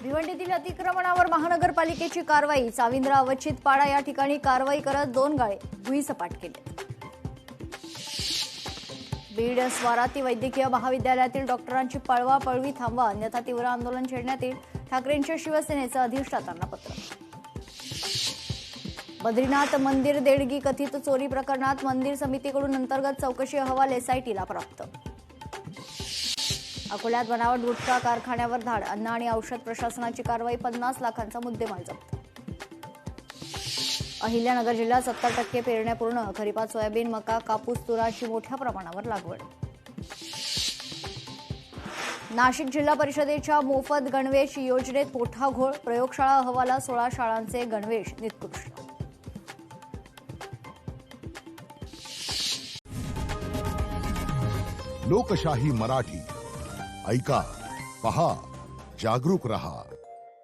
भिवंडीतील अतिक्रमणावर महानगरपालिकेची कारवाई। चाविंद्र अवचित पाडा या ठिकाणी कारवाई करत 2 गाळे भुईसपाट केले। बीड स्वाराती वैद्यकीय महाविद्यालयातील डॉक्टरांची पळवापळवी थांबवा अन्यथा तीव्र आंदोलन छेडण्यात येईल। ठाकरेंच्या शिवसेनेचं अधिष्ठातांना पत्र। बद्रीनाथ मंदिर देणगी कथित चोरी प्रकरणात मंदिर समितीकडून अंतर्गत चौकशी अहवाल एसआयटीला प्राप्त। अकोल्यात बनावट गुटखा कारखान्यावर धाड। अन्न आणि औषध प्रशासनाची कारवाई। 50 लाखांचा मुद्देमाल जप्त। अहिल्यानगर जिल्ह्यात 70% पेरण्या पूर्ण। खरीपात सोयाबीन, मका, कापूस, तुराची मोठ्या प्रमाणावर लागवड। नाशिक जिल्हा परिषदेच्या मोफत गणवेश योजनेत मोठा घोळ। प्रयोगशाळा अहवालात 16 शाळांचे गणवेश निकृष्ट। लोकशाही मराठी ऐका, पहा, जागरूक रहा।